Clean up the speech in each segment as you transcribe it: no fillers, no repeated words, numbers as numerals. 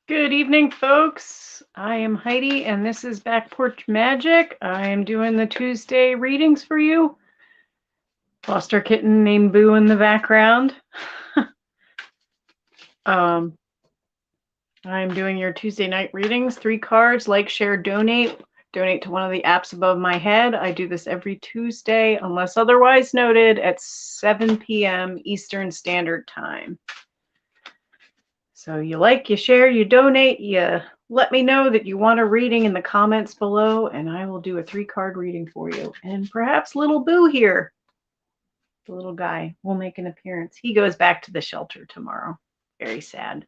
Good evening, folks. I am Heidi, and this is Back Porch Magic. I am doing the Tuesday readings for you. Foster kitten named Boo in the background. I'm doing your Tuesday night readings. 3 cards, like, share, donate. Donate to one of the apps above my head. I do this every Tuesday, unless otherwise noted, at 7 p.m. Eastern Standard Time. So you like, you share, you donate, you let me know that you want a reading in the comments below, and I will do a 3-card reading for you. And perhaps little Boo here, the little guy, will make an appearance. He goes back to the shelter tomorrow. Very sad.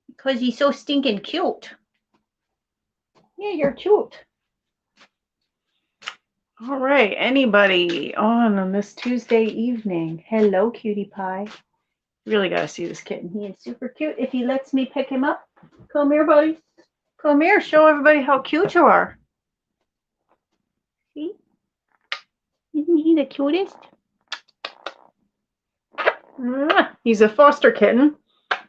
Because he's so stinking cute. Yeah, you're cute. All right, anybody on this Tuesday evening? Hello, cutie pie. Really got to see this kitten. He is super cute. If he lets me pick him up. Come here, buddy. Come here. Show everybody how cute you are. See? Isn't he the cutest? He's a foster kitten.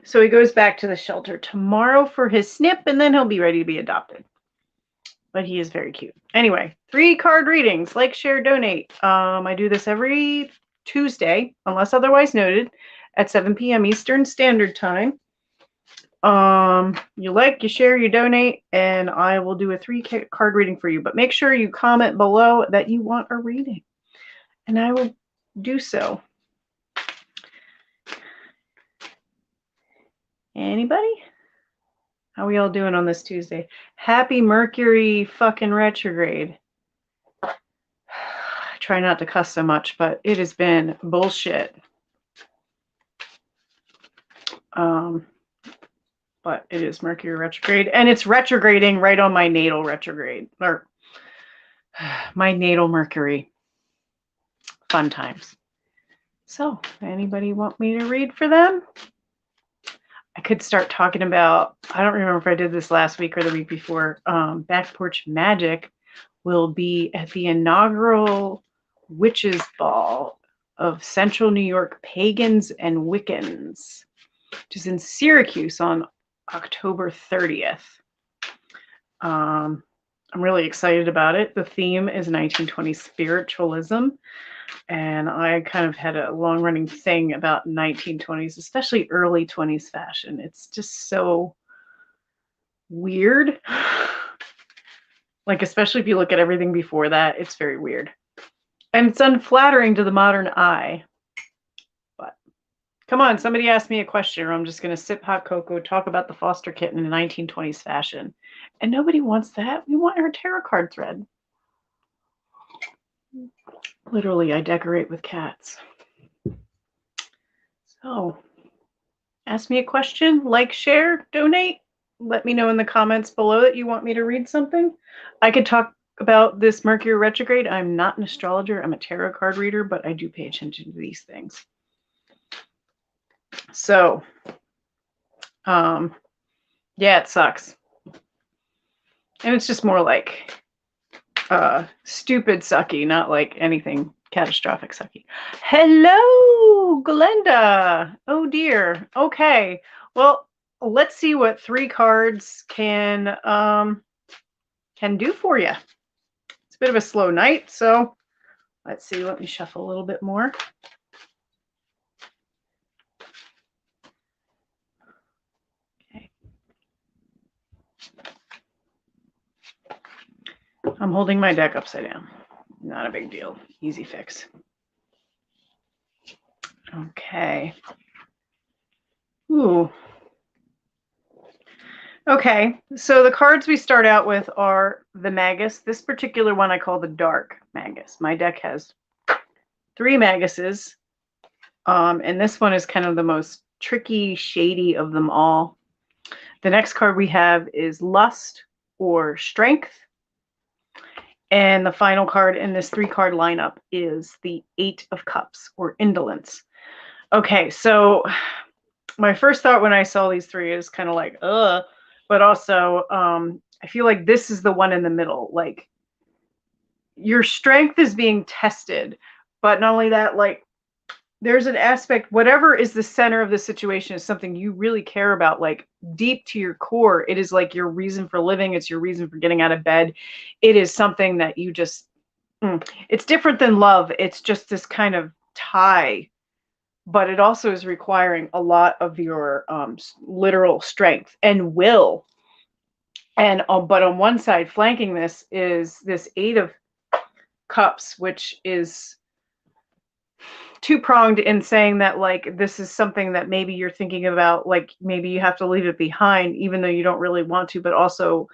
So he goes back to the shelter tomorrow for his snip, and then he'll be ready to be adopted. But he is very cute. Anyway, 3-card readings. Like, share, donate. I do this every Tuesday, unless otherwise noted, at 7 p.m. Eastern Standard Time. You like, you share, you donate, and I will do a 3-card reading for you. But make sure you comment below that you want a reading, and I will do so. Anybody? How are we all doing on this Tuesday? Happy Mercury fucking retrograde. I try not to cuss so much, but it has been bullshit. But it is Mercury retrograde, and it's retrograding right on my natal retrograde, or my natal Mercury. Fun times. So, anybody want me to read for them? I could start talking about, I don't remember if I did this last week or the week before, Back Porch Magic will be at the inaugural Witches Ball of Central New York Pagans and Wiccans, which is in Syracuse on October 30th. I'm really excited about it. The theme is 1920s spiritualism, and I kind of had a long-running thing about 1920s, especially early 20s fashion. It's just so weird. Like, especially if you look at everything before that, it's very weird. And it's unflattering to the modern eye. But come on, somebody ask me a question, or I'm just going to sip hot cocoa, talk about the foster kitten in 1920s fashion. And nobody wants that. We want our tarot card thread. Literally, I decorate with cats. So, ask me a question, like, share, donate. Let me know in the comments below that you want me to read something. I could talk about this Mercury retrograde. I'm not an astrologer. I'm a tarot card reader, but I do pay attention to these things. So, yeah, it sucks. And it's just more like stupid sucky, not like anything catastrophic sucky. Hello, Glenda. Oh dear. Okay. Well, let's see what 3 cards can do for you. It's a bit of a slow night, so let's see. Let me shuffle a little bit more. Okay. I'm holding my deck upside down. Not a big deal. Easy fix. Okay. Ooh. Okay, so the cards we start out with are the Magus. This particular one I call the Dark Magus. My deck has 3 Maguses, and this one is kind of the most tricky, shady of them all. The next card we have is Lust or Strength. And the final card in this 3-card lineup is the 8 of Cups or Indolence. Okay, so my first thought when I saw these 3 is kind of like, ugh. But also, I feel like this is the one in the middle. Like, your strength is being tested, but not only that, like, there's an aspect, whatever is the center of the situation is something you really care about, like deep to your core. It is like your reason for living. It's your reason for getting out of bed. It is something that you just, it's different than love. It's just this kind of tie, but it also is requiring a lot of your literal strength and will. And but on one side, flanking this is this Eight of Cups, which is two-pronged in saying that, like, this is something that maybe you're thinking about, like maybe you have to leave it behind even though you don't really want to, but also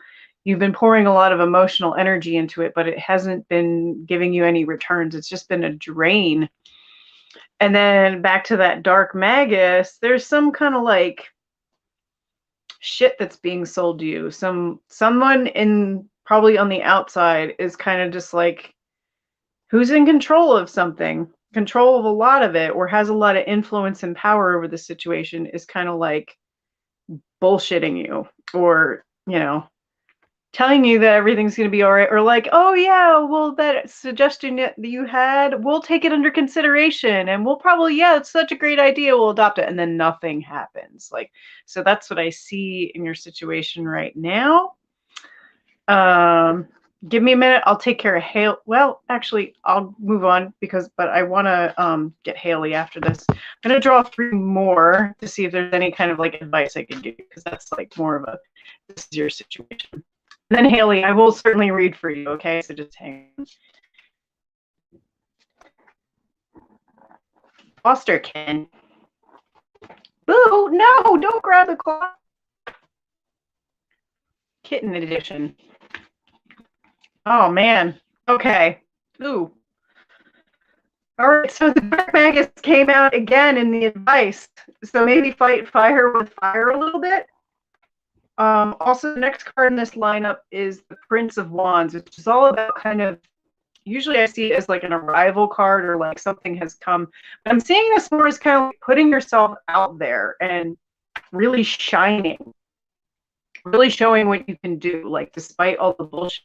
you've been pouring a lot of emotional energy into it, but it hasn't been giving you any returns. It's just been a drain. And then back to that dark magus, there's some kind of like shit that's being sold to you. Someone in, probably on the outside, is kind of just like, who's in control of something, control of a lot of it, or has a lot of influence and power over the situation, is kind of like bullshitting you, or, you know, telling you that everything's going to be all right, or like, oh yeah, well, that suggestion that you had, we'll take it under consideration, and we'll probably, yeah, it's such a great idea, we'll adopt it, and then nothing happens. Like, so that's what I see in your situation right now. Give me a minute. I'll take care of Haley. Well, actually, I'll move on but I want to get Haley after this. I'm going to draw 3 more to see if there's any kind of like advice I can give you, because that's like more of a, this is your situation. And then Haley, I will certainly read for you. Okay, so just hang on. Foster Ken. Boo! No, don't grab the clock. Kitten edition. Oh man. Okay. Ooh. All right. So the Dark Magus came out again in the advice. So maybe fight fire with fire a little bit. Also, the next card in this lineup is the Prince of Wands, which is all about kind of, usually I see it as like an arrival card, or like something has come. But I'm seeing this more as kind of like putting yourself out there and really shining, really showing what you can do, like despite all the bullshit.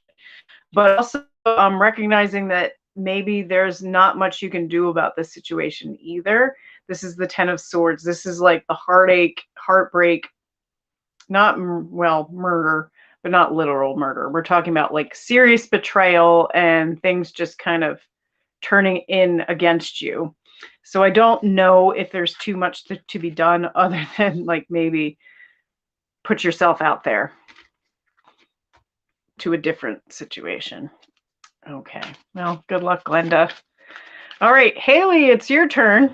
But also recognizing that maybe there's not much you can do about this situation either. This is the 10 of Swords. This is like the heartache, heartbreak, not, well, murder, but not literal murder. We're talking about like serious betrayal and things just kind of turning in against you. So I don't know if there's too much to be done other than like maybe put yourself out there to a different situation. Okay, well, good luck, Glenda. All right, Haley, it's your turn.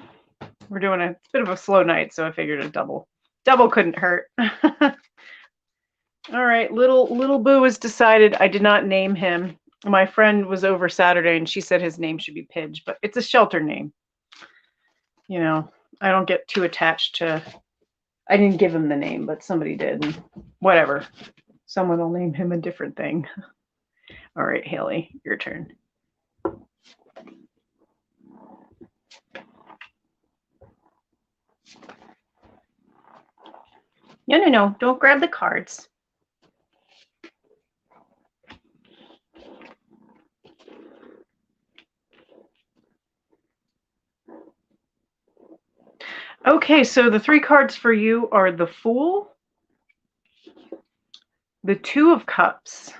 We're doing a bit of a slow night, so I figured a double couldn't hurt. All right, little Boo is decided. I did not name him. My friend was over Saturday and she said his name should be Pidge, but it's a shelter name. You know, I don't get too attached to, I didn't give him the name, but somebody did, and whatever. Someone will name him a different thing. All right, Haley, your turn. No, don't grab the cards. Okay, so the 3 cards for you are the Fool, the 2 of Cups,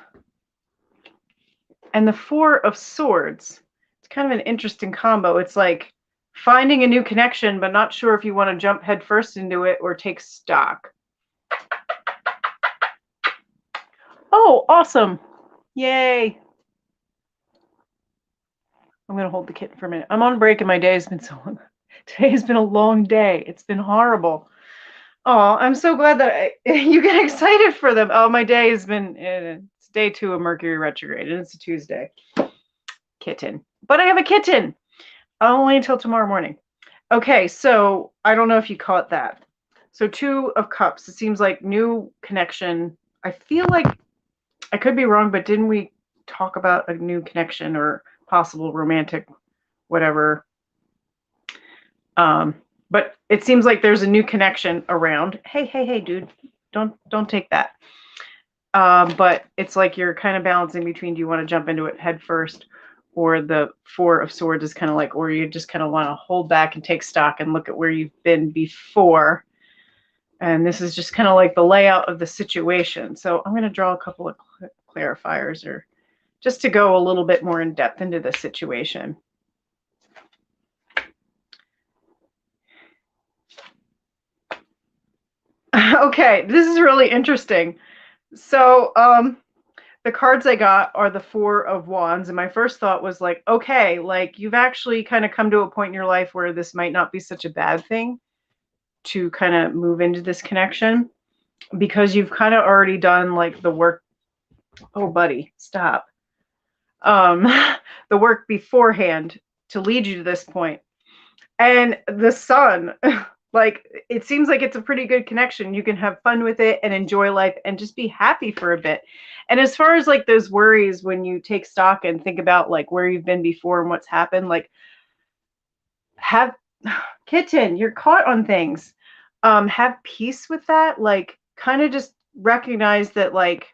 and the 4 of Swords. It's kind of an interesting combo. It's like finding a new connection, but not sure if you want to jump headfirst into it or take stock. Oh, awesome. Yay. I'm going to hold the kitten for a minute. I'm on break and my day has been so long. Today has been a long day. It's been horrible. Oh, I'm so glad that you get excited for them. Oh, my day has been, it's day 2 of Mercury retrograde, and it's a Tuesday. Kitten. But I have a kitten. Only until tomorrow morning. Okay, so I don't know if you caught that. So 2 of Cups. It seems like new connection. I feel like, I could be wrong, but didn't we talk about a new connection or possible romantic whatever? But it seems like there's a new connection around. Hey, dude, don't take that. But it's like you're kind of balancing between, do you want to jump into it head first, or the Four of Swords is kind of like, or you just kind of want to hold back and take stock and look at where you've been before. And this is just kind of like the layout of the situation. So I'm going to draw a couple of clarifiers, or just to go a little bit more in depth into the situation. Okay, this is really interesting. So the cards I got are the Four of Wands, and my first thought was like, okay, like you've actually kind of come to a point in your life where this might not be such a bad thing to kind of move into this connection, because you've kind of already done like the work. Oh, buddy, stop. The work beforehand to lead you to this point. And the Sun, like it seems like it's a pretty good connection. You can have fun with it and enjoy life and just be happy for a bit. And as far as like those worries, when you take stock and think about like where you've been before and what's happened, like have kitten, you're caught on things. Have peace with that. Like kind of just recognize that like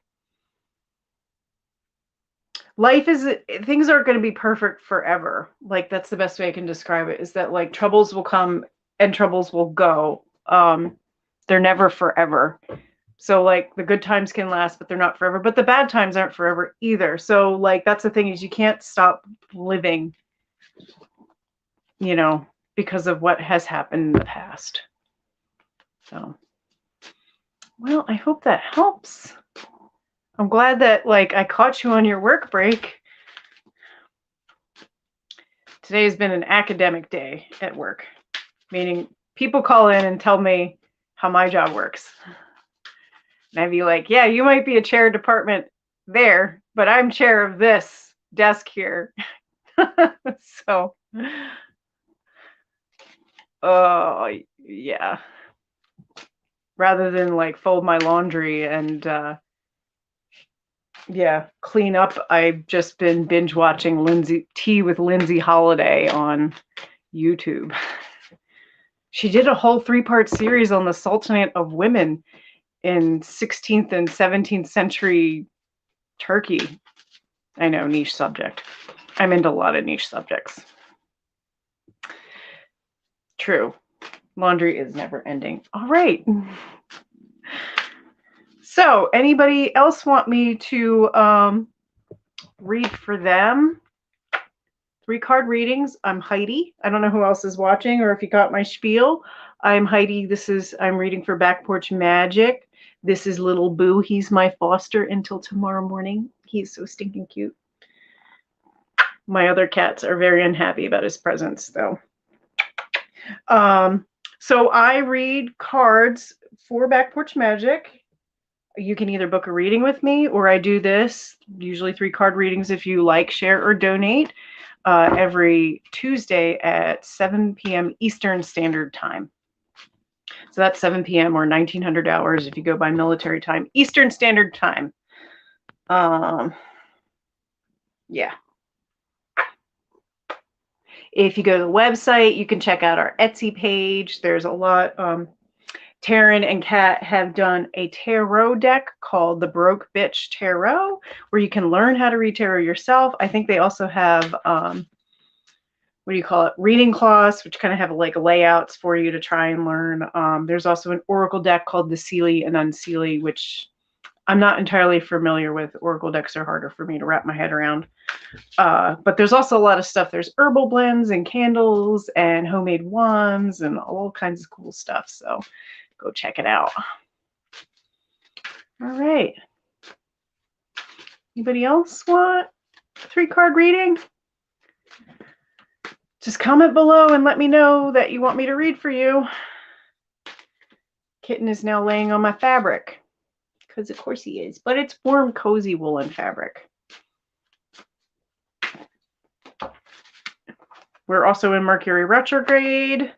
life is, things aren't going to be perfect forever. Like that's the best way I can describe it, is that like troubles will come and troubles will go. They're never forever. So like the good times can last, but they're not forever. But the bad times aren't forever either. So like that's the thing, is you can't stop living, you know, because of what has happened in the past. So, well, I hope that helps. I'm glad that like I caught you on your work break. Today has been an academic day at work, meaning people call in and tell me how my job works. And I'd be like, yeah, you might be a chair department there, but I'm chair of this desk here. So, oh, yeah. Rather than like fold my laundry and, yeah, clean up, I've just been binge watching Tea with Lindsay Holiday on YouTube. She did a whole 3-part series on the Sultanate of Women in 16th and 17th century Turkey. I know, niche subject. I'm into a lot of niche subjects. True. Laundry is never ending. All right. So anybody else want me to read for them? 3-card readings. I'm Heidi. I don't know who else is watching or if you got my spiel. I'm Heidi. I'm reading for Back Porch Magic. This is little Boo. He's my foster until tomorrow morning. He's so stinking cute. My other cats are very unhappy about his presence, though. So I read cards for Back Porch Magic. You can either book a reading with me, or I do this, usually 3-card readings if you like, share, or donate, every Tuesday at 7 p.m. Eastern Standard Time. So that's 7 p.m. or 1900 hours if you go by military time, Eastern Standard Time. Yeah. If you go to the website, you can check out our Etsy page. There's a lot. Taryn and Kat have done a tarot deck called the Broke Bitch Tarot, where you can learn how to read tarot yourself. I think they also have, what do you call it, reading cloths, which kind of have like layouts for you to try and learn. There's also an oracle deck called the Seelie and Unseelie, which I'm not entirely familiar with. Oracle decks are harder for me to wrap my head around. But there's also a lot of stuff. There's herbal blends and candles and homemade wands and all kinds of cool stuff. So go check it out. All right. Anybody else want a 3-card reading? Just comment below and let me know that you want me to read for you. Kitten is now laying on my fabric, because of course he is, but it's warm, cozy woolen fabric. We're also in Mercury retrograde.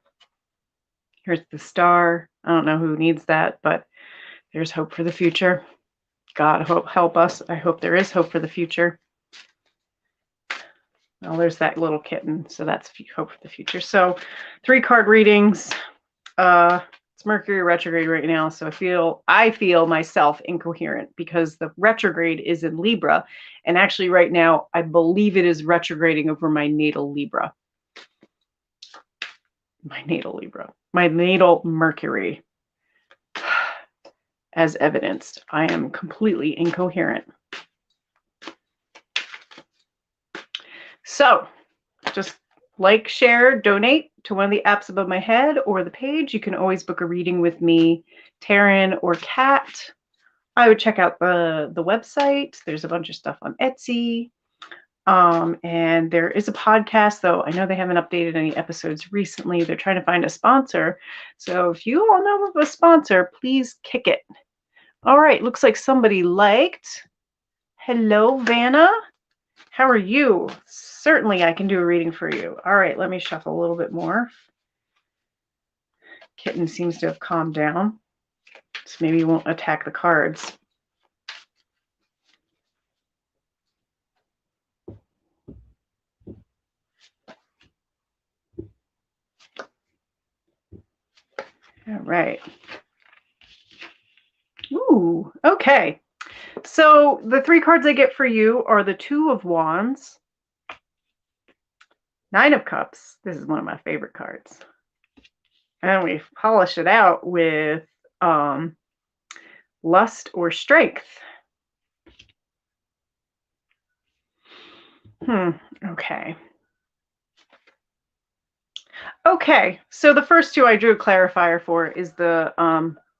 Here's the star. I don't know who needs that, but there's hope for the future. God help us. I hope there is hope for the future. Well, there's that little kitten, so that's hope for the future. So 3-card readings. It's Mercury retrograde right now, so I feel myself incoherent because the retrograde is in Libra, and actually right now I believe it is retrograding over my natal Libra. My natal Mercury. As evidenced, I am completely incoherent. So, just like, share, donate to one of the apps above my head or the page. You can always book a reading with me, Taryn, or Kat. I would check out the website. There's a bunch of stuff on Etsy. And there is a podcast, though I know they haven't updated any episodes recently. They're trying to find a sponsor. So if you all know of a sponsor, please kick it. All right, looks like somebody liked. Hello, Vanna. How are you? Certainly I can do a reading for you. All right, let me shuffle a little bit more. Kitten seems to have calmed down, so maybe he won't attack the cards. All right. Ooh, okay. So the 3 cards I get for you are the 2 of Wands, 9 of Cups. This is one of my favorite cards. And we polish it out with Lust or Strength. Okay. Okay, so the first 2 I drew a clarifier for is the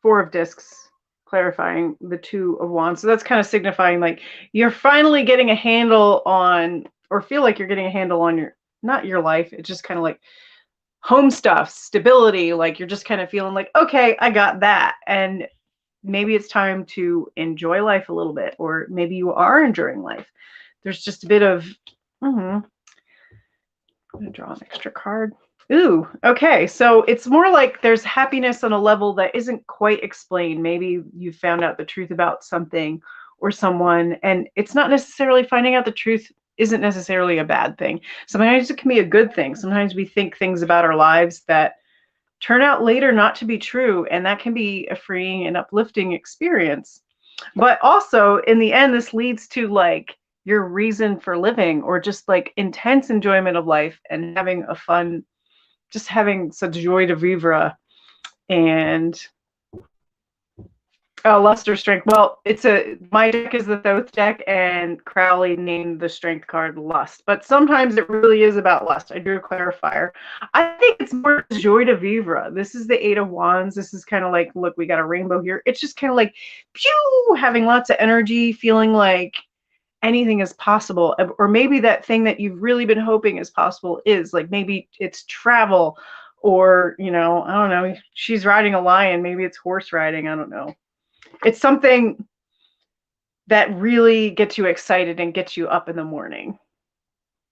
4 of Discs, clarifying the 2 of Wands. So that's kind of signifying like you're finally getting a handle on, or feel like you're getting a handle on your, not your life, it's just kind of like home stuff, stability, like you're just kind of feeling like, okay, I got that. And maybe it's time to enjoy life a little bit, or maybe you are enjoying life. There's just a bit of, I'm gonna draw an extra card. Ooh, okay. So it's more like there's happiness on a level that isn't quite explained. Maybe you found out the truth about something or someone, and it's not necessarily finding out the truth isn't necessarily a bad thing. Sometimes it can be a good thing. Sometimes we think things about our lives that turn out later not to be true, and that can be a freeing and uplifting experience. But also, in the end, this leads to like your reason for living, or just like intense enjoyment of life and having a fun, just having such joie de vivre. And Lust or Strength. Well, my deck is the Thoth deck, and Crowley named the Strength card Lust. But sometimes it really is about lust. I drew a clarifier. I think it's more joie de vivre. This is the 8 of Wands. This is kind of like, look, we got a rainbow here. It's just kind of like, pew, having lots of energy, feeling like anything is possible. Or maybe that thing that you've really been hoping is possible is like, maybe it's travel, or, I don't know, she's riding a lion. Maybe it's horse riding. I don't know. It's something that really gets you excited and gets you up in the morning,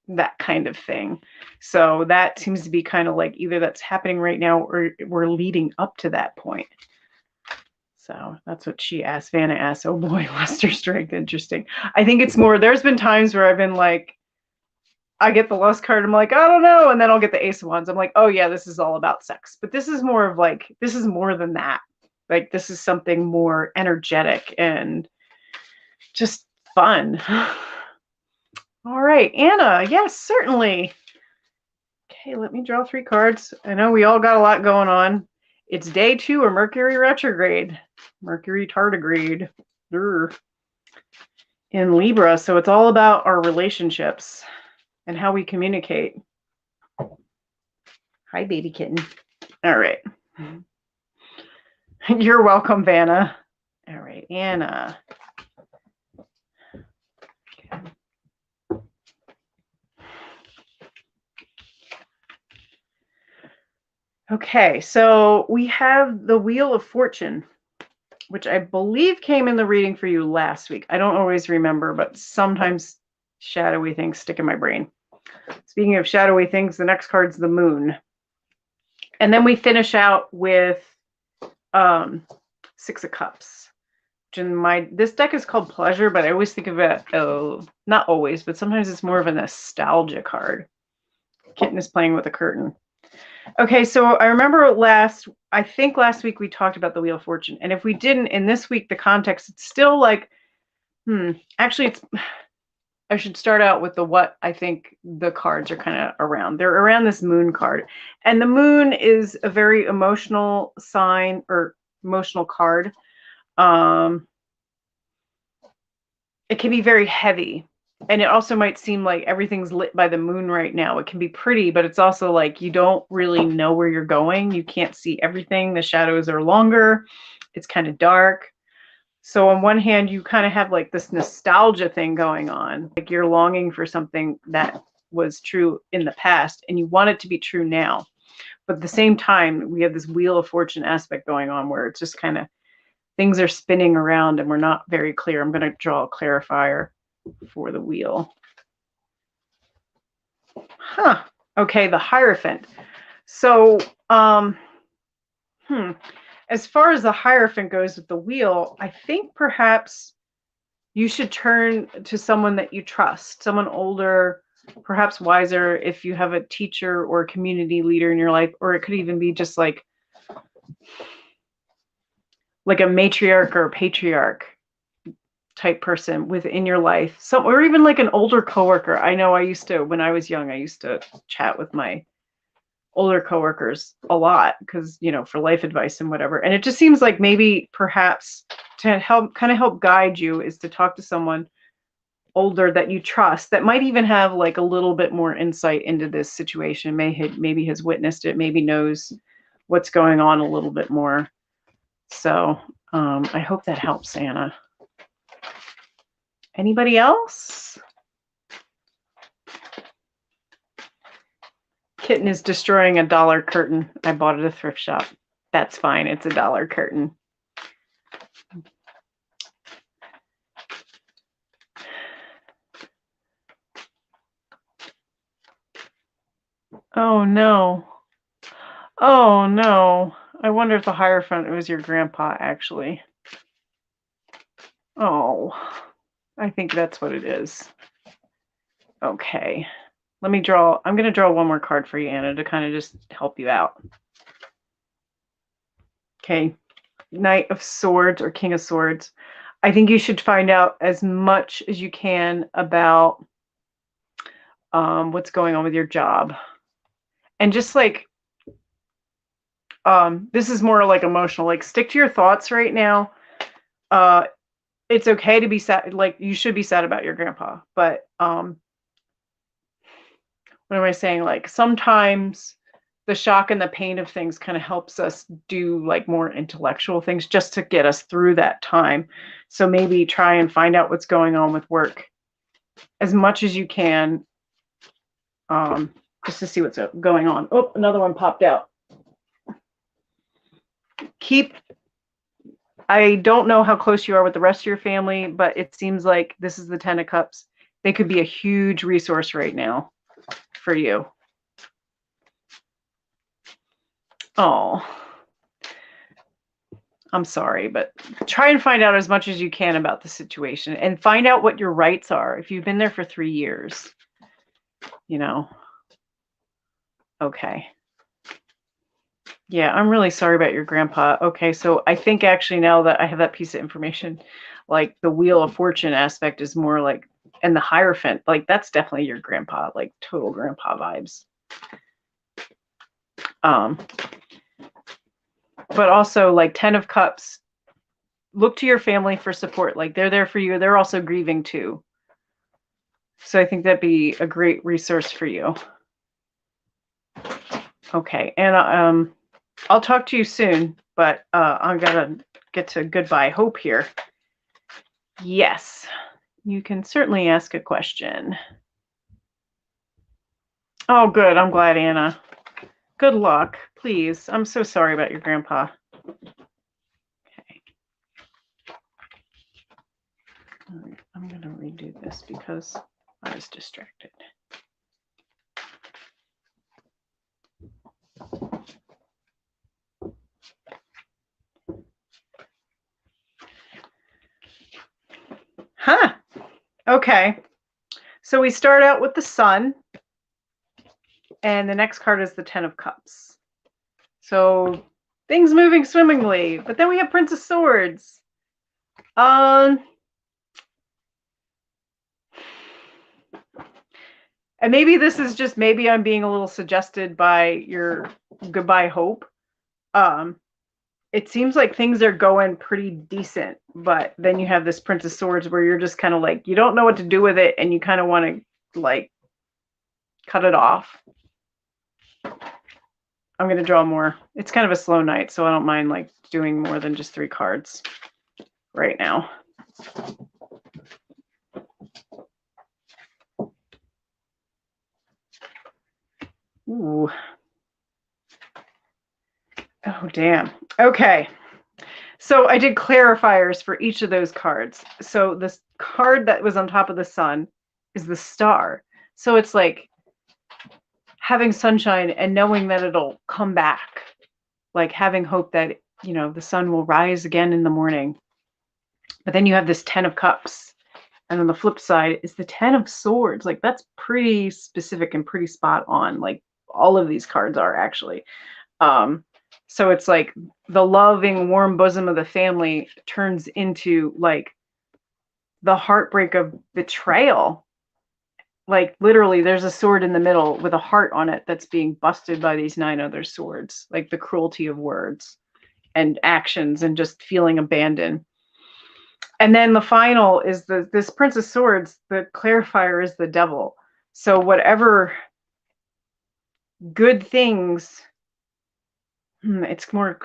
that kind of thing. So that seems to be kind of like either that's happening right now or we're leading up to that point. So that's what she asked. Vanna asked, oh boy, Lust or Strength. Interesting. I think it's more, there's been times where I've been like, I get the Lust card, I'm like, I don't know. And then I'll get the Ace of Wands. I'm like, oh yeah, this is all about sex. But this is more of like, this is more than that. Like, this is something more energetic and just fun. All right, Anna. Yes, certainly. Okay, let me draw 3 cards. I know we all got a lot going on. It's day 2 of Mercury retrograde. Mercury tardigrade. In Libra. So it's all about our relationships and how we communicate. Hi, baby kitten. All right. You're welcome, Vanna. All right, Anna. Okay, so we have the Wheel of Fortune, which I believe came in the reading for you last week. I don't always remember, but sometimes shadowy things stick in my brain. Speaking of shadowy things, the next card's the Moon. And then we finish out with 6 of Cups. This deck is called Pleasure, but I always think of it, not always, but sometimes it's more of a nostalgia card. Kitten is playing with a curtain. Okay, so I remember I think last week we talked about the Wheel of Fortune. And if we didn't, in this week, the context, it's still like, actually, I should start out with what I think the cards are kind of around. They're around this moon card. And the moon is a very emotional sign or emotional card. It can be very heavy. And it also might seem like everything's lit by the moon right now. It can be pretty, but it's also like you don't really know where you're going. You can't see everything. The shadows are longer. It's kind of dark. So on one hand, you kind of have like this nostalgia thing going on. Like you're longing for something that was true in the past and you want it to be true now. But at the same time, we have this Wheel of Fortune aspect going on where it's just kind of things are spinning around and we're not very clear. I'm going to draw a clarifier for the wheel. Okay, the Hierophant. So, as far as the Hierophant goes with the wheel, I think perhaps you should turn to someone that you trust, someone older, perhaps wiser, if you have a teacher or a community leader in your life, or it could even be just like a matriarch or a patriarch type person within your life, or even like an older coworker. I know when I was young, I used to chat with my older coworkers a lot because, for life advice and whatever. And it just seems like maybe perhaps to help guide you is to talk to someone older that you trust that might even have like a little bit more insight into this situation, maybe has witnessed it, maybe knows what's going on a little bit more. So I hope that helps, Anna. Anybody else? Kitten is destroying a dollar curtain. I bought it at a thrift shop. That's fine. It's a dollar curtain. Oh, no. Oh, no. I wonder if the Hierophant was your grandpa, actually. Oh, I think that's what it is. Okay. I'm going to draw one more card for you, Anna, to kind of just help you out. Okay. Knight of Swords or King of Swords. I think you should find out as much as you can about what's going on with your job. And just like, this is more like emotional, like stick to your thoughts right now. It's okay to be sad. Like you should be sad about your grandpa, but what am I saying? Like sometimes the shock and the pain of things kind of helps us do like more intellectual things just to get us through that time. So maybe try and find out what's going on with work as much as you can, just to see what's going on. Oh, another one popped out. I don't know how close you are with the rest of your family, but it seems like this is the 10 of Cups. They could be a huge resource right now for you. Oh, I'm sorry, but try and find out as much as you can about the situation and find out what your rights are. If you've been there for 3 years, okay. Yeah, I'm really sorry about your grandpa. Okay, so I think actually now that I have that piece of information, like the Wheel of Fortune aspect is more like, and the Hierophant, like that's definitely your grandpa, like total grandpa vibes. But also like 10 of Cups, look to your family for support. Like they're there for you. They're also grieving too. So I think that'd be a great resource for you. Okay, and I'll talk to you soon, but I'm gonna get to goodbye hope here. Yes, you can certainly ask a question. Oh, good. I'm glad, Anna. Good luck, please. I'm so sorry about your grandpa. Okay. All right, I'm gonna redo this because I was distracted. Huh. Okay. So we start out with the Sun, and the next card is the 10 of Cups. So things moving swimmingly. But then we have Prince of Swords. And maybe this is just, maybe I'm being a little suggested by your goodbye hope. It seems like things are going pretty decent, but then you have this Prince of Swords where you're just kind of like, you don't know what to do with it, and you kind of want to like cut it off. I'm going to draw more. It's kind of a slow night, so I don't mind like doing more than just 3 cards right now. Ooh. Oh, damn. Okay. So I did clarifiers for each of those cards. So this card that was on top of the sun is the star. So it's like having sunshine and knowing that it'll come back. Like having hope that, you know, the sun will rise again in the morning. But then you have this 10 of Cups. And on the flip side is the 10 of Swords. Like that's pretty specific and pretty spot on. Like all of these cards are actually. So it's like the loving, warm bosom of the family turns into like the heartbreak of betrayal. Like literally there's a sword in the middle with a heart on it that's being busted by these 9 other swords. Like the cruelty of words and actions and just feeling abandoned. And then the final is this Prince of Swords, the clarifier is the devil. So whatever good things, it's more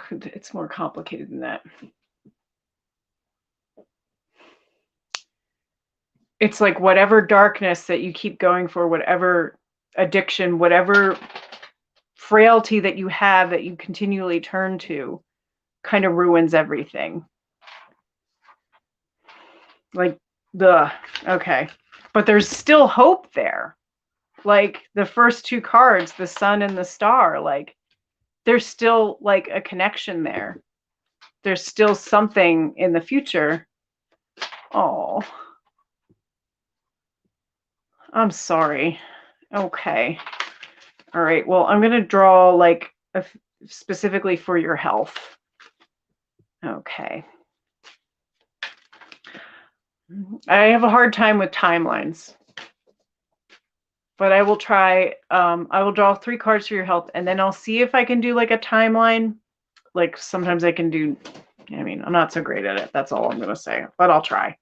complicated than that. It's like whatever darkness that you keep going for, whatever addiction, whatever frailty that you have that you continually turn to, kind of ruins everything. Like, okay. But there's still hope there. Like the first 2 cards, the sun and the star, like there's still like a connection there. There's still something in the future. Oh, I'm sorry. Okay. All right. Well, I'm going to draw like specifically for your health. Okay. I have a hard time with timelines, but I will try. I will draw 3 cards for your health, and then I'll see if I can do like a timeline. Like sometimes I can do, I mean, I'm not so great at it. That's all I'm going to say, but I'll try.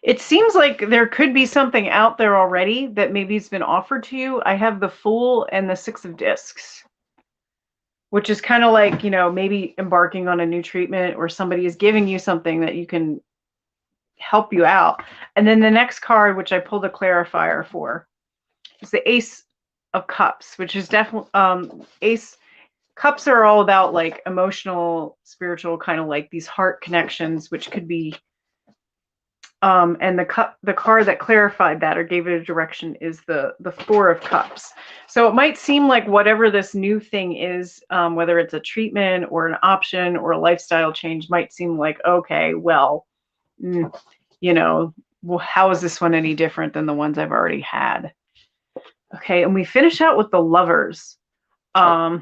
It seems like there could be something out there already that maybe has been offered to you. I have the Fool and the 6 of Discs, which is kind of like, you know, maybe embarking on a new treatment, or somebody is giving you something that you can help you out. And then the next card, which I pulled a clarifier for, is the Ace of Cups, which is definitely Ace Cups are all about like emotional, spiritual, kind of like these heart connections, which could be and the card that clarified that or gave it a direction is the 4 of Cups. So it might seem like whatever this new thing is, whether it's a treatment or an option or a lifestyle change, might seem like, okay, well, you know, well, how is this one any different than the ones I've already had? Okay, and we finish out with the Lovers. The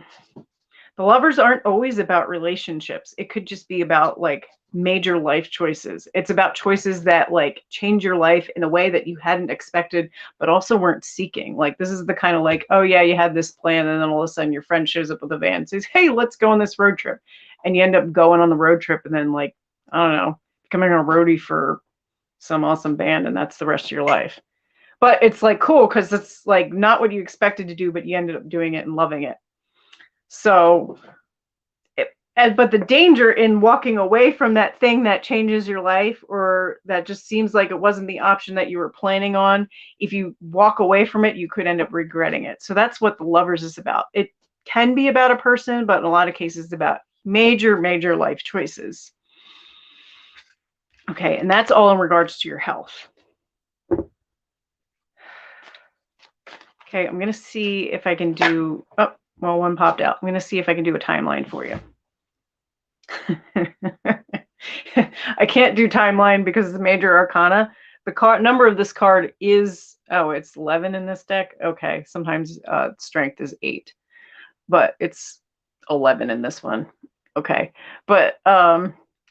Lovers aren't always about relationships. It could just be about like major life choices. It's about choices that like change your life in a way that you hadn't expected, but also weren't seeking. Like this is the kind of like, oh yeah, you had this plan, and then all of a sudden your friend shows up with a van and says, hey, let's go on this road trip. And you end up going on the road trip and then like, I don't know, becoming a roadie for some awesome band, and that's the rest of your life. But it's like cool because it's like not what you expected to do, but you ended up doing it and loving it. So but the danger in walking away from that thing that changes your life, or that just seems like it wasn't the option that you were planning on, if you walk away from it, you could end up regretting it. So that's what the Lovers is about. It can be about a person, but in a lot of cases it's about major life choices. Okay, and that's all in regards to your health. Okay, I'm going to see if I can do, oh, well, one popped out. I'm going to see if I can do a timeline for you. I can't do timeline because it's a major arcana. The number of this card is, oh, it's 11 in this deck. Okay, sometimes strength is 8, but it's 11 in this one. Okay, but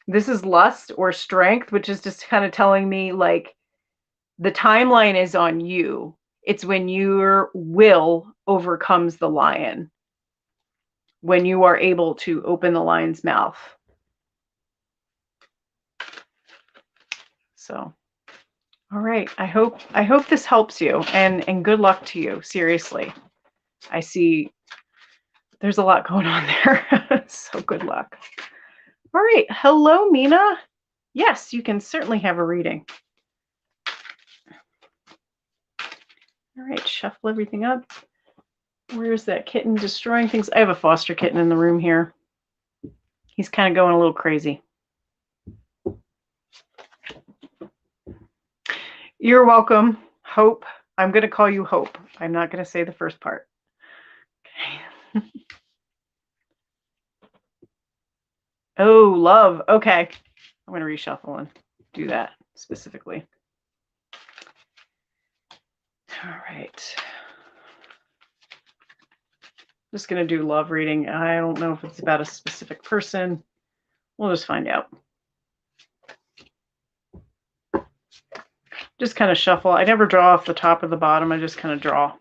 this is lust or strength, which is just kind of telling me like the timeline is on you. It's when your will overcomes the lion, when you are able to open the lion's mouth. So, all right. I hope this helps you, and good luck to you. Seriously, I see there's a lot going on there. So good luck. All right. Hello, Mina. Yes, you can certainly have a reading. All right. Shuffle everything up. Where's that kitten destroying things? I have a foster kitten in the room here. He's kind of going a little crazy. You're welcome, Hope. I'm going to call you Hope. I'm not going to say the first part. Okay. Oh, love. Okay. I'm going to reshuffle and do that specifically. All right. Just going to do love reading. I don't know if it's about a specific person. We'll just find out. Just kind of shuffle. I never draw off the top or the bottom. I just kind of draw.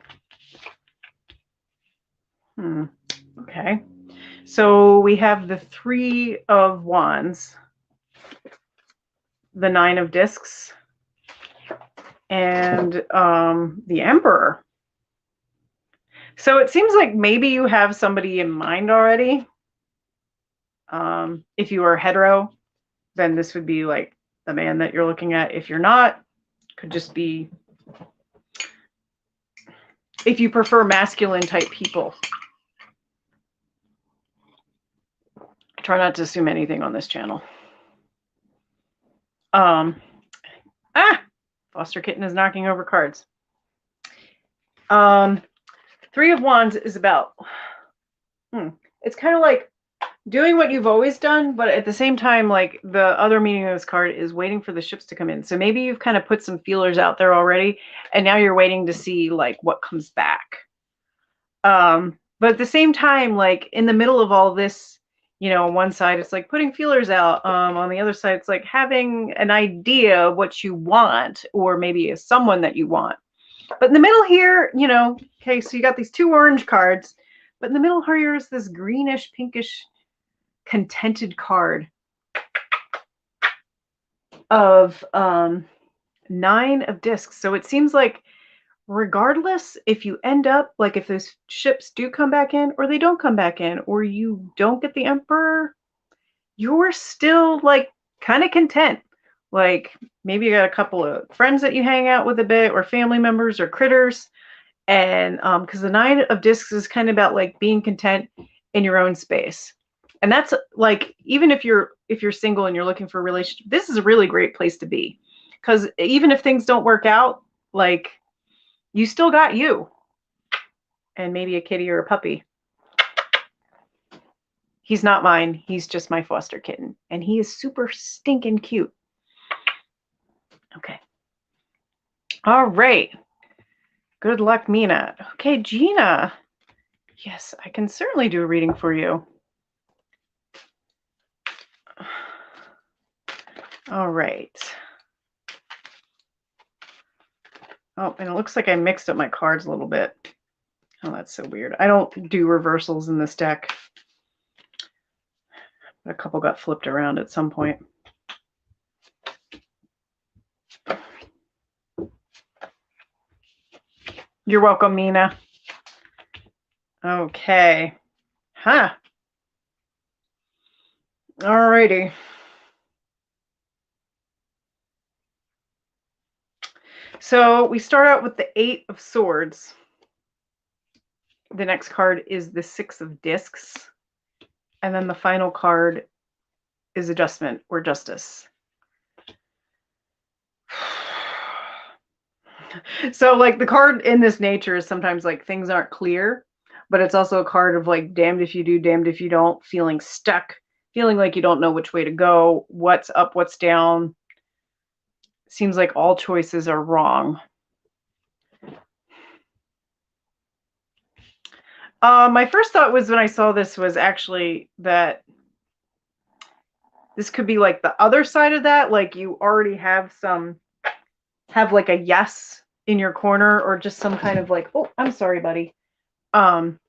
Okay. So we have the 3 of Wands, the 9 of Discs, and the Emperor. So it seems like maybe you have somebody in mind already. If you are hetero, then this would be like the man that you're looking at. If you're not, could just be, if you prefer masculine type people. I try not to assume anything on this channel. Foster kitten is knocking over cards. 3 of Wands is about, it's kind of like doing what you've always done, but at the same time, like the other meaning of this card is waiting for the ships to come in. So maybe you've kind of put some feelers out there already, and now you're waiting to see like what comes back. But at the same time, like in the middle of all this, you know, on one side it's like putting feelers out. On the other side, it's like having an idea of what you want, or maybe someone that you want. But in the middle here, you know, okay, so you got these 2 orange cards, but in the middle here is this greenish, pinkish, contented card of 9 of Discs. So it seems like regardless if you end up, like if those ships do come back in or they don't come back in, or you don't get the Emperor, you're still like kind of content. Like maybe you got a couple of friends that you hang out with a bit, or family members or critters. And because the 9 of Discs is kind of about like being content in your own space. And that's like, even if you're single and you're looking for a relationship, this is a really great place to be. Because even if things don't work out, like you still got you. And maybe a kitty or a puppy. He's not mine. He's just my foster kitten. And he is super stinking cute. Okay. All right. Good luck, Mina. Okay, Gina. Yes, I can certainly do a reading for you. All right. Oh, and it looks like I mixed up my cards a little bit. Oh, that's so weird. I don't do reversals in this deck. A couple got flipped around at some point. You're welcome, Mina. Okay. Huh. All righty. So we start out with the 8 of Swords. The next card is the 6 of Discs. And then the final card is Adjustment or Justice. So like the card in this nature is sometimes like things aren't clear, but it's also a card of like damned if you do, damned if you don't, feeling stuck, feeling like you don't know which way to go, what's up, what's down. Seems like all choices are wrong. My first thought was when I saw this was actually that this could be like the other side of that, like you already have like a yes in your corner, or just some kind of like, oh, I'm sorry, buddy. Some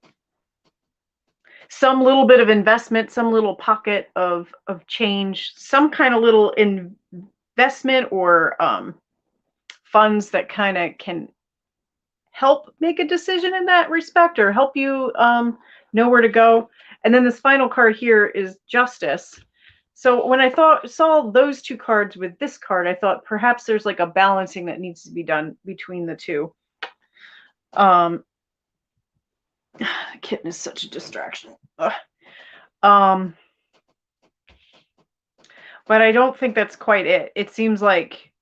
little bit of investment, some little pocket of change, some kind of little investment or funds that kind of can help make a decision in that respect, or help you know where to go. And then this final card here is Justice. So when I saw those two cards with this card, I thought perhaps there's like a balancing that needs to be done between the two. The kitten is such a distraction. But I don't think that's quite it. It seems like,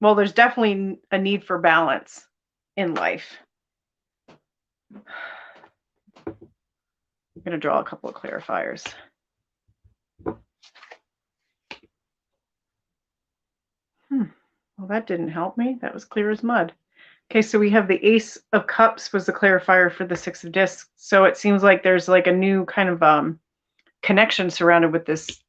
well, there's definitely a need for balance in life. I'm going to draw a couple of clarifiers. Well, that didn't help me. That was clear as mud. Okay, so we have the Ace of Cups was the clarifier for the Six of Discs. So it seems like there's like a new kind of connection surrounded with this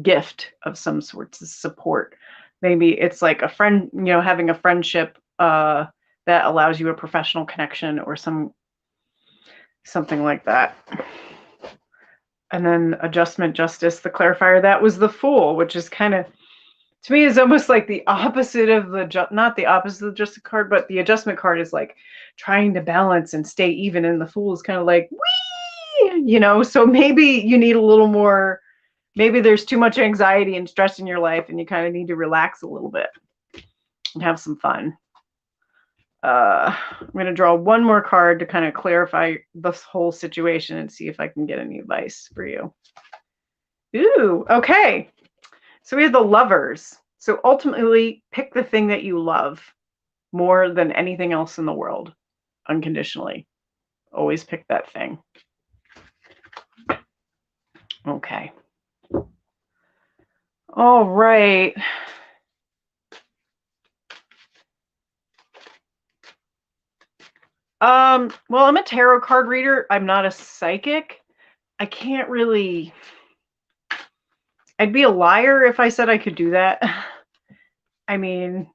gift of some sorts of support. Maybe it's like a friend, you know, having a friendship that allows you a professional connection or something like that. And then Adjustment, Justice, the clarifier, that was the Fool, which is kind of, to me, is almost like the opposite of not the opposite of the Justice card, but the Adjustment card is like trying to balance and stay even, and the Fool is kind of like, wee, you know, so maybe you need a little more, maybe there's too much anxiety and stress in your life and you kind of need to relax a little bit and have some fun. I'm going to draw one more card to kind of clarify this whole situation and see if I can get any advice for you. Ooh, okay. So we have the Lovers. So ultimately, pick the thing that you love more than anything else in the world, unconditionally. Always pick that thing. Okay. All right. Well, I'm a tarot card reader. I'm not a psychic. I can't really, I'd be a liar if I said I could do that. I mean,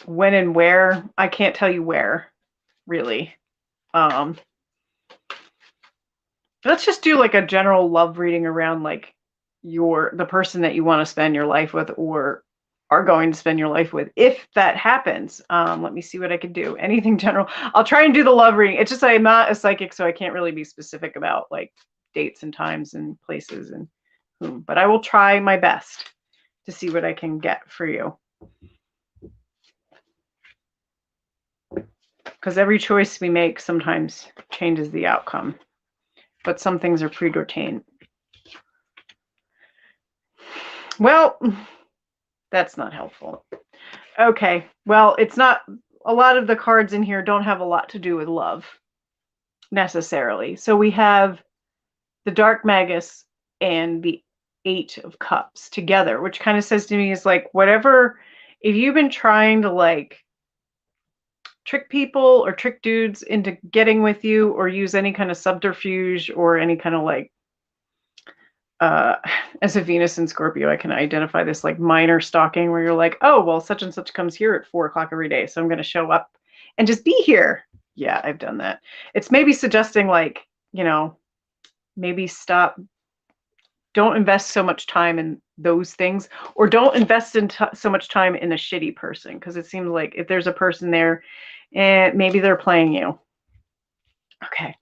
when and where, I can't tell you where, really. Let's just do like a general love reading around like the person that you want to spend your life with or are going to spend your life with, if that happens. Let me see what I can do. Anything general. I'll try and do the love reading. It's just I'm not a psychic, so I can't really be specific about like dates and times and places and whom, but I will try my best to see what I can get for you. Because every choice we make sometimes changes the outcome, but some things are predetermined. Well, that's not helpful. Okay, well, it's not, a lot of the cards in here don't have a lot to do with love necessarily. So we have the Dark Magus and the Eight of Cups together, which kind of says to me is like, whatever, if you've been trying to like trick people or trick dudes into getting with you or use any kind of subterfuge or any kind of like, as a Venus and Scorpio, I can identify this like minor stalking where you're like, oh, well, such and such comes here at 4 o'clock every day, so I'm going to show up and just be here. Yeah, I've done that. It's maybe suggesting like, you know, maybe stop, don't invest so much time in those things, or don't invest in so much time in a shitty person, because it seems like if there's a person there, maybe they're playing you. Okay.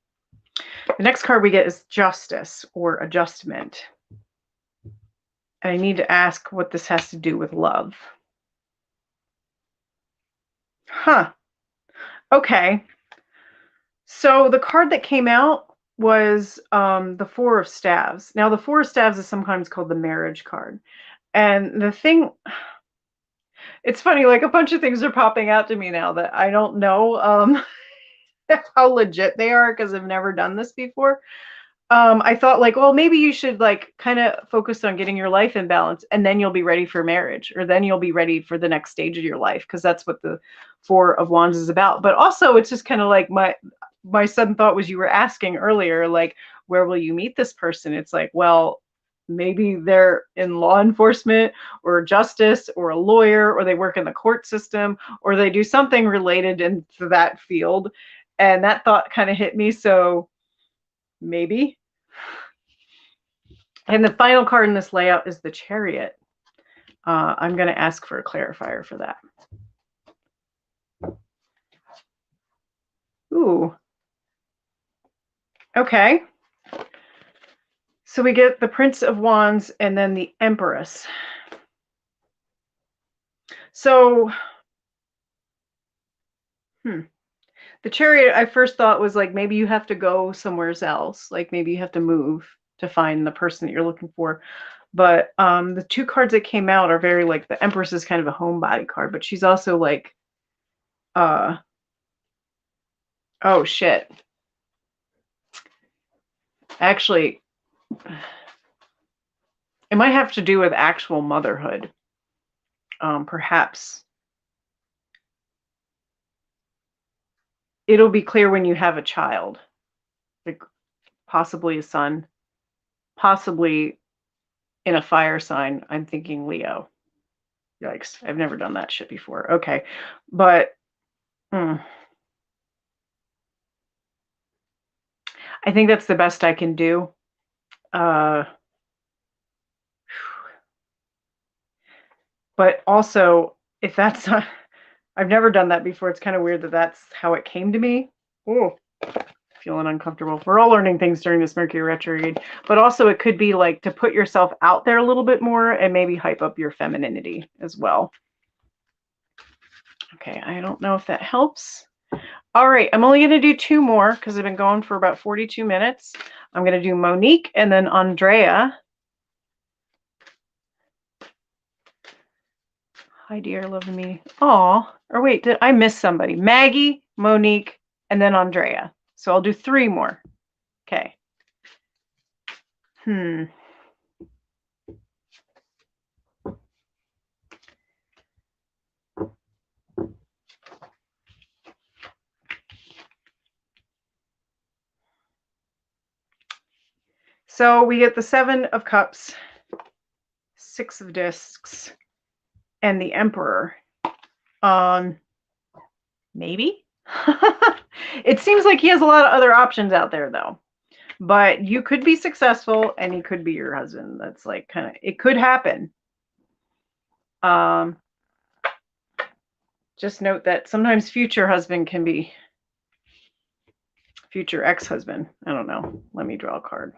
The next card we get is Justice or Adjustment. And I need to ask what this has to do with love. Huh. Okay. So the card that came out was the Four of Staves. Now, the Four of Staves is sometimes called the marriage card. And the thing, It's funny, like a bunch of things are popping out to me now that I don't know how legit they are because I've never done this before. I thought like, well, maybe you should like kind of focus on getting your life in balance and then you'll be ready for marriage or then you'll be ready for the next stage of your life because that's what the Four of Wands is about. But also it's just kind of like my sudden thought was you were asking earlier, like, where will you meet this person? It's like, well, maybe they're in law enforcement or justice or a lawyer or they work in the court system or they do something related into that field. And that thought kind of hit me. So maybe. And the final card in this layout is the Chariot. I'm going to ask for a clarifier for that. Ooh. Okay. So we get the Prince of Wands and then the Empress. So, the Chariot I first thought was like maybe you have to go somewhere else. Like maybe you have to move to find the person that you're looking for. But the two cards that came out are very like the Empress is kind of a homebody card, but she's also like, oh shit. Actually, it might have to do with actual motherhood. Perhaps. It'll be clear when you have a child, like possibly a son, possibly in a fire sign. I'm thinking Leo. Yikes. I've never done that shit before. Okay. But I think that's the best I can do. But also, if that's not, I've never done that before. It's kind of weird that that's how it came to me. Oh, feeling uncomfortable. We're all learning things during this Mercury retrograde, but also it could be like to put yourself out there a little bit more and maybe hype up your femininity as well. Okay, I don't know if that helps. All right, I'm only going to do two more because I've been going for about 42 minutes. I'm going to do Monique and then Andrea. Hi, dear, loving me. Oh, or wait, did I miss somebody? Maggie, Monique, and then Andrea. So I'll do three more. Okay. So we get the Seven of Cups, Six of Discs, and the Emperor. Maybe. It seems like he has a lot of other options out there, though. But you could be successful, and he could be your husband. That's like kind of, it could happen. Just note that sometimes future husband can be future ex-husband. I don't know. Let me draw a card.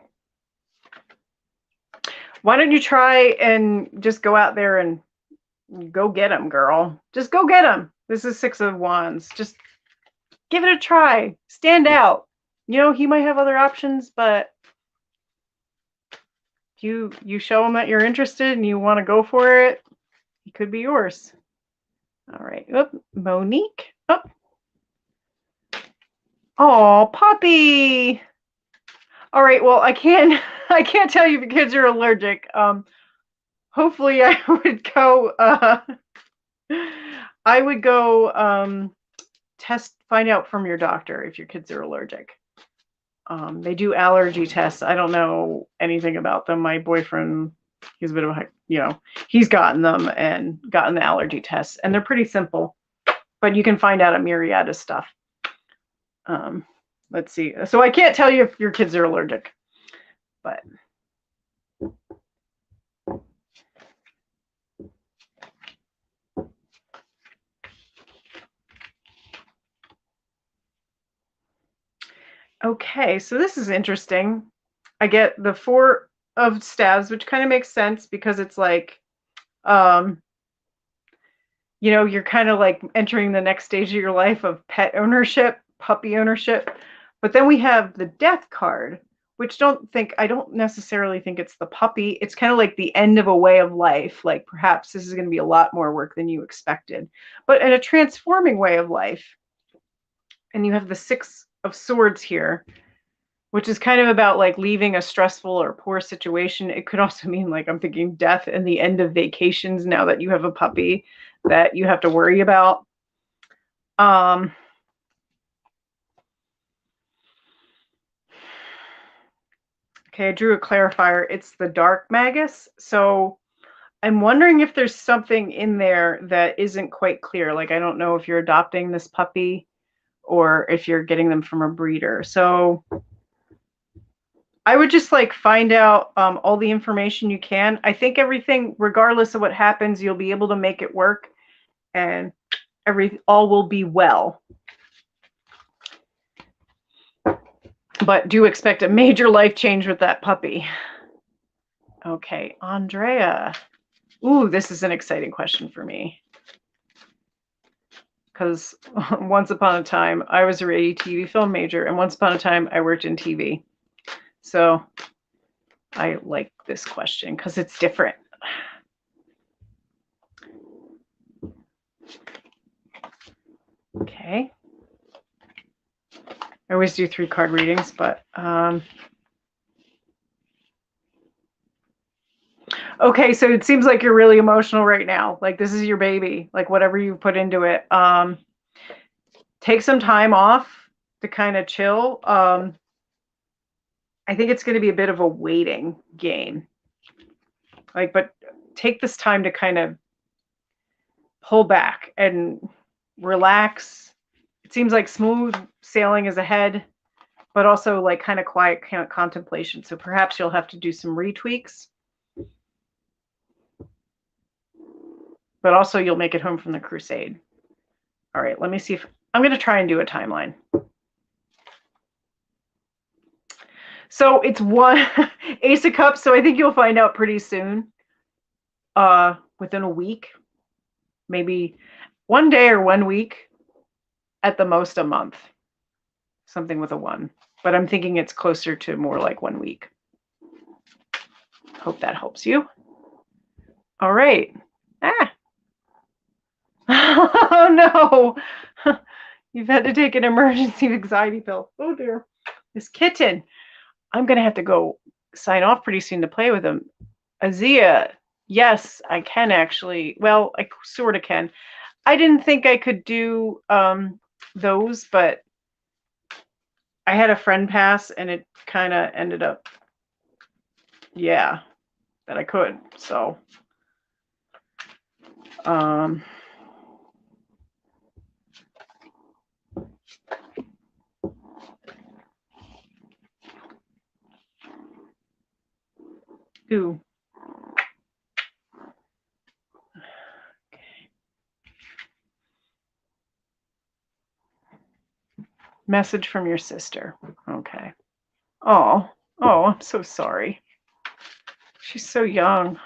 Why don't you try and just go out there and go get him, girl. Just go get him. This is Six of Wands. Just give it a try. Stand out. You know, he might have other options, but you show him that you're interested and you want to go for it, he could be yours. All right. Oop, Monique. Oh, Poppy. All right. Well, I can't tell you if kids are allergic. Hopefully I would go find out from your doctor if your kids are allergic. They do allergy tests. I don't know anything about them. My boyfriend, he's a bit of a, he's gotten them and gotten the allergy tests, and they're pretty simple, but you can find out a myriad of stuff. Let's see. So I can't tell you if your kids are allergic, but okay, so this is interesting. I get the Four of Staves, which kind of makes sense because it's like, you're kind of like entering the next stage of your life of pet ownership, puppy ownership. But then we have the Death card, which I don't necessarily think it's the puppy. It's kind of like the end of a way of life. Like perhaps this is going to be a lot more work than you expected, but in a transforming way of life. And you have the Six of Swords here, which is kind of about like leaving a stressful or poor situation. It could also mean like I'm thinking death and the end of vacations now that you have a puppy that you have to worry about. Okay, I drew a clarifier. It's the Dark Magus. So I'm wondering if there's something in there that isn't quite clear. Like, I don't know if you're adopting this puppy or if you're getting them from a breeder. So I would just like find out all the information you can. I think everything, regardless of what happens, you'll be able to make it work and all will be well. But do expect a major life change with that puppy. Okay, Andrea. Ooh, this is an exciting question for me. Because once upon a time, I was a radio TV film major, and once upon a time, I worked in TV. So I like this question because it's different. Okay. I always do 3-card readings, but okay, so it seems like you're really emotional right now. Like this is your baby, like whatever you put into it. Take some time off to kind of chill. I think it's going to be a bit of a waiting game. Like, but take this time to kind of pull back and relax. It seems like smooth sailing is ahead, but also like kind of quiet contemplation. So perhaps you'll have to do some retweaks. But also you'll make it home from the crusade. All right, let me see if I'm going to try and do a timeline. So it's one Ace of Cups. So I think you'll find out pretty soon, within a week, maybe one day or 1 week, at the most a month, something with a 1. But I'm thinking it's closer to more like 1 week. Hope that helps you. All right. Oh no. You've had to take an emergency anxiety pill. Oh dear. This kitten. I'm going to have to go sign off pretty soon to play with him. Azia. Yes, I can actually. Well, I sort of can. I didn't think I could do those, but I had a friend pass and it kind of ended up, yeah, that I could. So, ooh. Message from your sister. Okay. Oh, I'm so sorry. She's so young.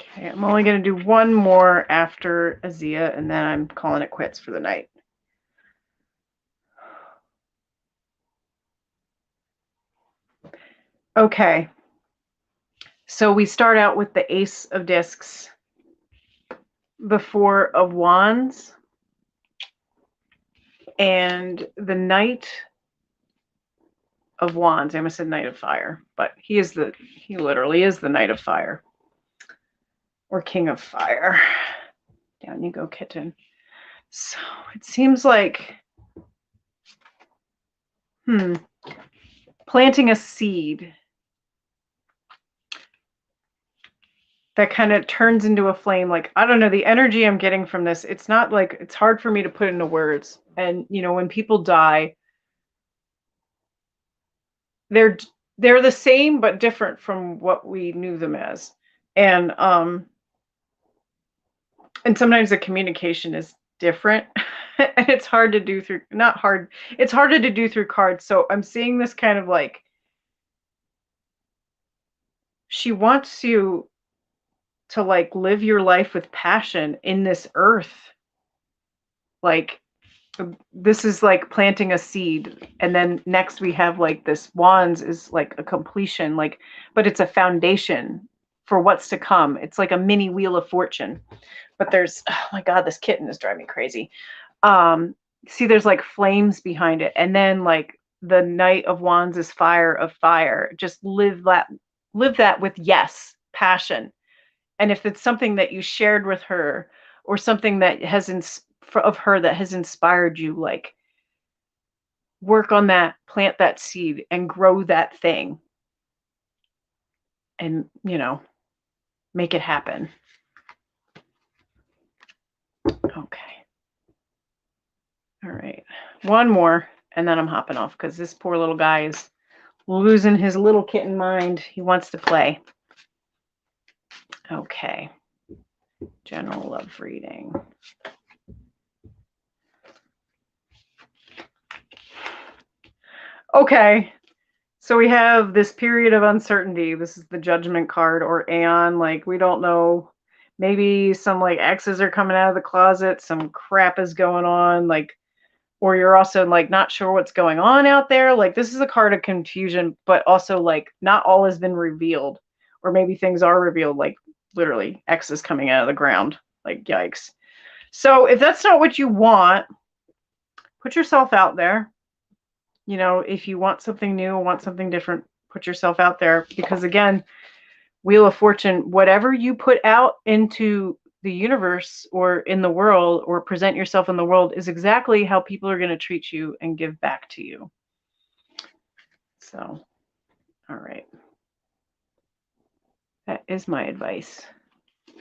Okay, I'm only going to do one more after Azia, and then I'm calling it quits for the night. Okay. So we start out with the Ace of Discs, the Four of Wands, and the Knight of Wands. I almost said Knight of Fire, but he literally is the Knight of Fire, or King of Fire. Down you go, kitten. So it seems like, planting a seed that kind of turns into a flame. Like, I don't know, the energy I'm getting from this, it's not like, it's hard for me to put into words. And, you know, when people die, they're the same, but different from what we knew them as. And sometimes the communication is different. And it's hard to do through, not hard, it's harder to do through cards. So I'm seeing this kind of like she wants you to like live your life with passion in this earth. Like this is like planting a seed, and then next we have like this wands is like a completion, like, but it's a foundation for what's to come. It's like a mini wheel of fortune. But there's, oh my god, this kitten is driving me crazy. See, there's like flames behind it, and then like the Knight of Wands is fire of fire. Just live that with, yes, passion. And if it's something that you shared with her, or something that has of her that has inspired you, like, work on that, plant that seed, and grow that thing, and make it happen. Okay. All right. One more, and then I'm hopping off because this poor little guy is losing his little kitten mind. He wants to play. Okay. General love reading. Okay. So we have this period of uncertainty. This is the Judgment card, or Aeon. Like, we don't know. Maybe some like exes are coming out of the closet. Some crap is going on. Like, or you're also like not sure what's going on out there. Like, this is a card of confusion, but also like not all has been revealed, or maybe things are revealed, like literally exes coming out of the ground. Like, yikes. So if that's not what you want, put yourself out there. If you want something new, want something different, put yourself out there, because again, Wheel of Fortune, whatever you put out into the universe or in the world, or present yourself in the world, is exactly how people are going to treat you and give back to you. So, all right. That is my advice.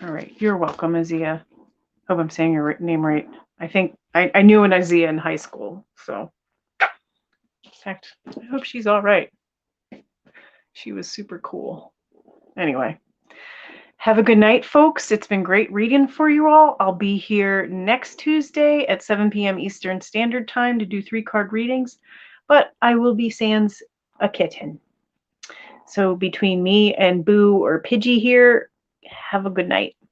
All right. You're welcome, Azia. Hope I'm saying your name right. I think I knew an Azia in high school. So, in fact, I hope she's all right. She was super cool. Anyway, have a good night, folks. It's been great reading for you all. I'll be here next Tuesday at 7 p.m. Eastern Standard Time to do 3-card readings, but I will be sans a kitten. So between me and Boo or Pidgey here, have a good night.